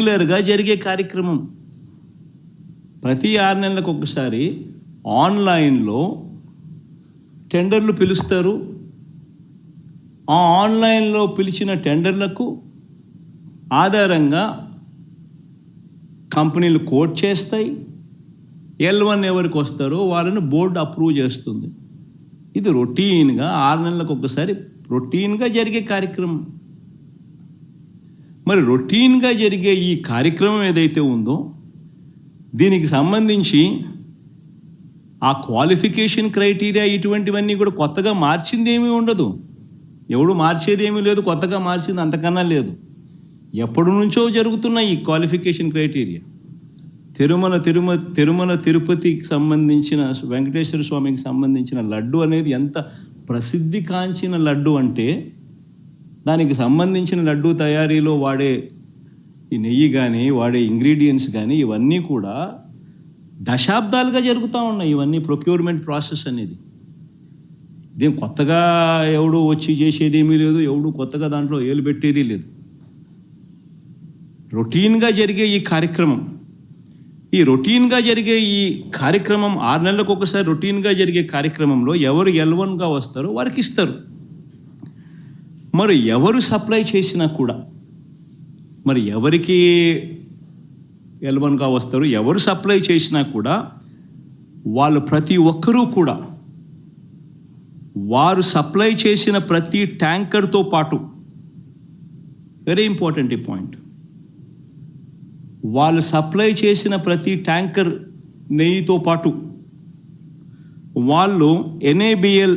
రెగ్యులర్గా జరిగే కార్యక్రమం. ప్రతి 6 నెలలకు ఒకసారి ఆన్లైన్లో టెండర్లు పిలుస్తారు. ఆ ఆన్లైన్లో పిలిచిన టెండర్లకు ఆధారంగా కంపెనీలు కోట్ చేస్తాయి. L1 ఎవరికి వస్తారో వాళ్ళని బోర్డు అప్రూవ్ చేస్తుంది. ఇది రొటీన్గా 6 నెలలకు ఒకసారి రొటీన్గా జరిగే కార్యక్రమం. మరి రొటీన్గా జరిగే ఈ కార్యక్రమం ఏదైతే ఉందో దీనికి సంబంధించి ఆ క్వాలిఫికేషన్ క్రైటీరియా ఇటువంటివన్నీ కూడా కొత్తగా మార్చింది ఏమీ ఉండదు. ఎవడు మార్చేది ఏమీ లేదు, కొత్తగా మార్చింది అంతకన్నా లేదు. ఎప్పటి నుంచో జరుగుతున్న ఈ క్వాలిఫికేషన్ క్రైటీరియా తిరుమల తిరుపతికి సంబంధించిన వెంకటేశ్వర స్వామికి సంబంధించిన లడ్డు అనేది ఎంత ప్రసిద్ధి కాంచిన లడ్డు అంటే దానికి సంబంధించిన లడ్డు తయారీలో వాడే ఈ నెయ్యి కానీ వాడే ఇంగ్రీడియంట్స్ కానీ ఇవన్నీ కూడా దశాబ్దాలుగా జరుగుతూ ఉన్నాయి. ఇవన్నీ ప్రొక్యూర్మెంట్ ప్రాసెస్ అనేది ఇదేం కొత్తగా ఎవడు వచ్చి చేసేది ఏమీ లేదు, ఎవడు కొత్తగా దాంట్లో ఏలు పెట్టేది లేదు. రొటీన్గా జరిగే ఈ కార్యక్రమం 6 నెలలకు ఒకసారి రొటీన్గా జరిగే కార్యక్రమంలో ఎవరు L1గా వస్తారో వారికి ఇస్తారు. మరి ఎవరు సప్లై చేసినా కూడా మరి ఎవరికి L1గా వస్తారు, ఎవరు సప్లై చేసినా కూడా వాళ్ళు ప్రతి ఒక్కరూ కూడా వారు సప్లై చేసిన ప్రతి ట్యాంకర్తో పాటు, వెరీ ఇంపార్టెంట్ ఈ పాయింట్, వాళ్ళు సప్లై చేసిన ప్రతి ట్యాంకర్ నెయ్యితో పాటు వాళ్ళు NABL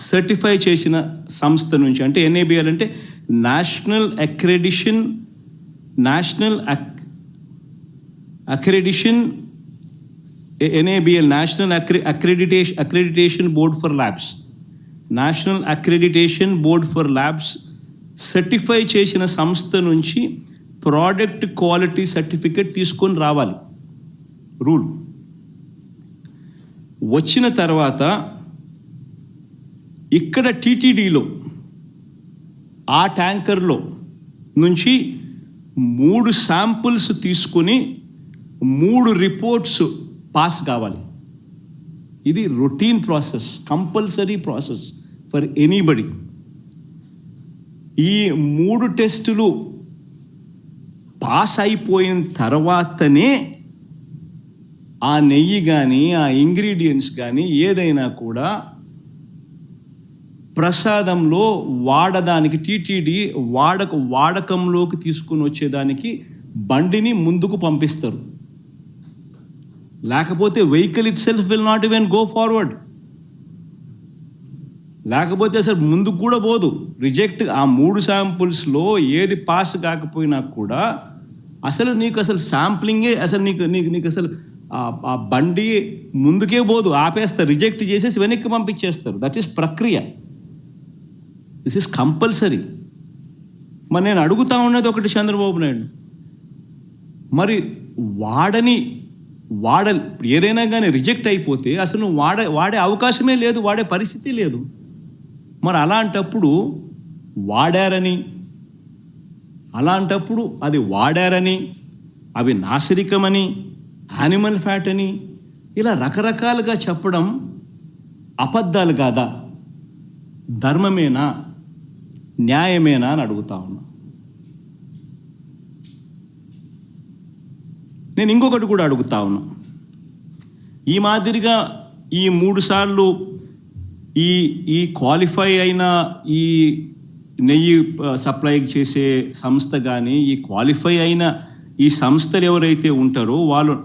సర్టిఫై చేసిన సంస్థ నుంచి, అంటే NABL అంటే national accreditation NABL national accreditation board for labs, national accreditation board for labs certify చేసిన సంస్థ నుంచి ప్రోడక్ట్ క్వాలిటీ సర్టిఫికేట్ తీసుకొని రావాలి. రూల్ వచ్చిన తర్వాత ఇక్కడ TTDలో ఆ ట్యాంకర్లో నుంచి 3 శాంపుల్స్ తీసుకొని 3 రిపోర్ట్స్ పాస్ కావాలి. ఇది routine process, compulsory process for anybody. ఈ 3 టెస్టులు పాస్ అయిపోయిన తర్వాతనే ఆ నెయ్యి కానీ ఆ ఇంగ్రీడియంట్స్ కానీ ఏదైనా కూడా ప్రసాదంలో వాడడానికి TTD వాడకంలోకి తీసుకుని వచ్చేదానికి బండిని ముందుకు పంపిస్తారు. లేకపోతే vehicle it self will not even go forward. లేకపోతే అసలు ముందుకు కూడా పోదు, రిజెక్ట్. ఆ 3 శాంపుల్స్లో ఏది పాస్ కాకపోయినా కూడా అసలు శాంప్లింగే నీకు అసలు ఆ బండి ముందుకే పోదు, ఆపేస్తారు, రిజెక్ట్ చేసేసి వెనక్కి పంపించేస్తారు. దట్ ఈస్ ప్రక్రియ. This is compulsory. మరి నేను అడుగుతా ఉన్నది ఒకటి, చంద్రబాబు నాయుడు, మరి ఏదైనా కానీ రిజెక్ట్ అయిపోతే అసలు నువ్వు వాడే అవకాశమే లేదు, వాడే పరిస్థితి లేదు. మరి అలాంటప్పుడు అది వాడారని, అవి నాసిరికమని, యానిమల్ ఫ్యాట్ అని ఇలా రకరకాలుగా చెప్పడం అబద్ధాలు కాదా? ధర్మమేనా, న్యాయమేనా అని అడుగుతా ఉన్నా. నేను ఇంకొకటి కూడా అడుగుతా ఉన్నా. ఈ మాదిరిగా ఈ 3 సార్లు ఈ క్వాలిఫై అయిన ఈ నెయ్యి సప్లై చేసే సంస్థ కానీ, ఈ క్వాలిఫై అయిన ఈ సంస్థలు ఎవరైతే ఉంటారో వాళ్ళు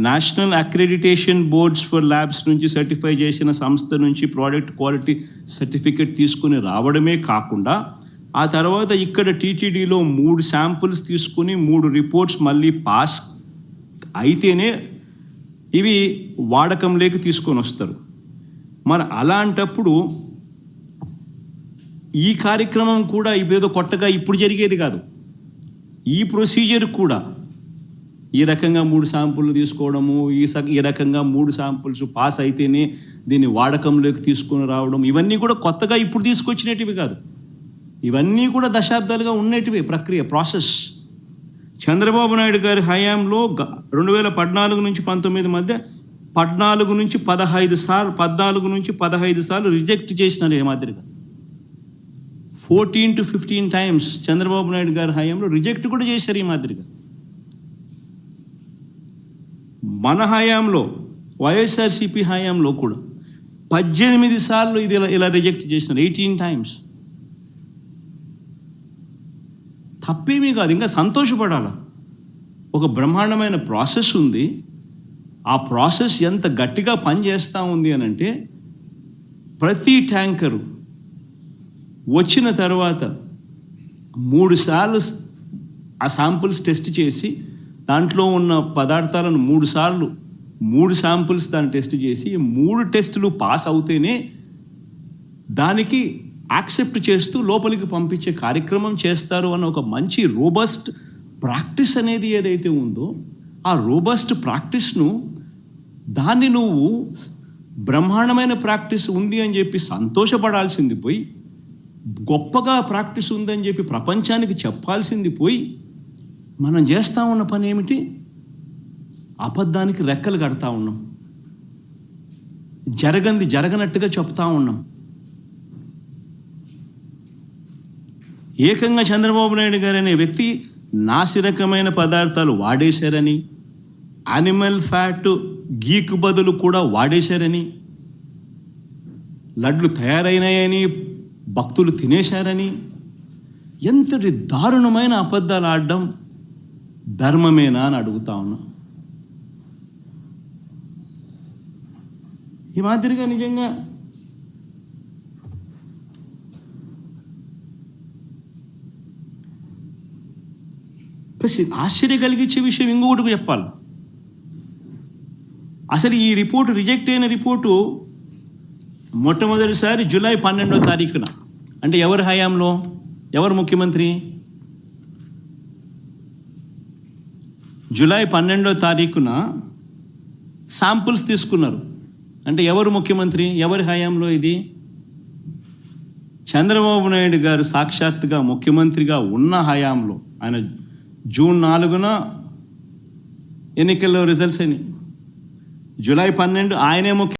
national accreditation boards for labs నుంచి సర్టిఫై చేసిన సంస్థ నుంచి ప్రోడక్ట్ క్వాలిటీ సర్టిఫికేట్ తీసుకుని రావడమే కాకుండా ఆ తర్వాత ఇక్కడ TTDలో 3 శాంపుల్స్ తీసుకుని 3 రిపోర్ట్స్ మళ్ళీ పాస్ అయితేనే ఇవి వాడకంలోకి తీసుకొని వస్తారు. మరి అలాంటప్పుడు ఈ కార్యక్రమం కూడా ఇదేదో కొత్తగా ఇప్పుడు జరిగేది కాదు. ఈ ప్రొసీజర్ కూడా ఈ రకంగా 3 శాంపుల్ తీసుకోవడము, ఈ రకంగా 3 శాంపుల్స్ పాస్ అయితేనే దీన్ని వాడకంలోకి తీసుకొని రావడం, ఇవన్నీ కూడా కొత్తగా ఇప్పుడు తీసుకొచ్చినటివి కాదు. ఇవన్నీ కూడా దశాబ్దాలుగా ఉన్నటివి ప్రక్రియ, ప్రాసెస్. చంద్రబాబు నాయుడు గారి హయాంలో 2014 నుంచి 19 మధ్య 14 నుంచి 15 సార్లు రిజెక్ట్ చేసినారు ఏ మాదిరిగా. 14 to 15 టైమ్స్ చంద్రబాబు నాయుడు గారి హయాంలో రిజెక్ట్ కూడా చేశారు ఈ మాదిరిగా. మన హయాంలో వైఎస్ఆర్సీపీ హయాంలో కూడా 18 సార్లు ఇది ఇలా రిజెక్ట్ చేసినారు, 18 టైమ్స్. తప్పేమీ కాదు, ఇంకా సంతోషపడాలి. ఒక బ్రహ్మాండమైన ప్రాసెస్ ఉంది. ఆ ప్రాసెస్ ఎంత గట్టిగా పనిచేస్తూ ఉంది అని అంటే, ప్రతి ట్యాంకరు వచ్చిన తర్వాత 3 సార్లు ఆ శాంపుల్స్ టెస్ట్ చేసి దాంట్లో ఉన్న పదార్థాలను 3 శాంపుల్స్ దాన్ని టెస్ట్ చేసి 3 టెస్టులు పాస్ అవుతేనే దానికి యాక్సెప్ట్ చేస్తూ లోపలికి పంపించే కార్యక్రమం చేస్తారు అన్న ఒక మంచి రోబస్ట్ ప్రాక్టీస్ అనేది ఏదైతే ఉందో, ఆ రోబస్ట్ ప్రాక్టీస్ను దాన్ని నువ్వు బ్రహ్మాండమైన ప్రాక్టీస్ ఉంది అని చెప్పి సంతోషపడాల్సింది పోయి, గొప్పగా ప్రాక్టీస్ ఉందని చెప్పి ప్రపంచానికి చెప్పాల్సింది పోయి, మనం చేస్తూ ఉన్న పని ఏమిటి? అబద్ధానికి రెక్కలు కడతా ఉన్నాం, జరగనట్టుగా చెప్తా ఉన్నాం. ఏకంగా చంద్రబాబు నాయుడు గారు అనే వ్యక్తి నాసిరకమైన పదార్థాలు వాడేశారని, యానిమల్ ఫ్యాట్ గీకు బదులు కూడా వాడేశారని, లడ్లు తయారైనాయని భక్తులు తినేశారని, ఎంతటి దారుణమైన అబద్ధాలు ఆడడం ధర్మమేనా అని అడుగుతా ఉన్నా. ఈ మాదిరిగా నిజంగా ఆశ్చర్య కలిగించే విషయం ఇంకొకటి చెప్పాలి. అసలు ఈ రిపోర్టు, రిజెక్ట్ అయిన రిపోర్టు మొట్టమొదటిసారి జూలై 12వ తారీఖున, అంటే ఎవరి హయాంలో, ఎవరు ముఖ్యమంత్రి? జూలై 12వ తారీఖున శాంపుల్స్ తీసుకున్నారు. అంటే ఎవరు ముఖ్యమంత్రి, ఎవరి హయాంలో ఇది? చంద్రబాబు నాయుడు గారు సాక్షాత్తుగా ముఖ్యమంత్రిగా ఉన్న హయాంలో. ఆయన జూన్ 4న ఎన్నికల్లో రిజల్ట్స్ అయినాయి. జూలై 12 ఆయనే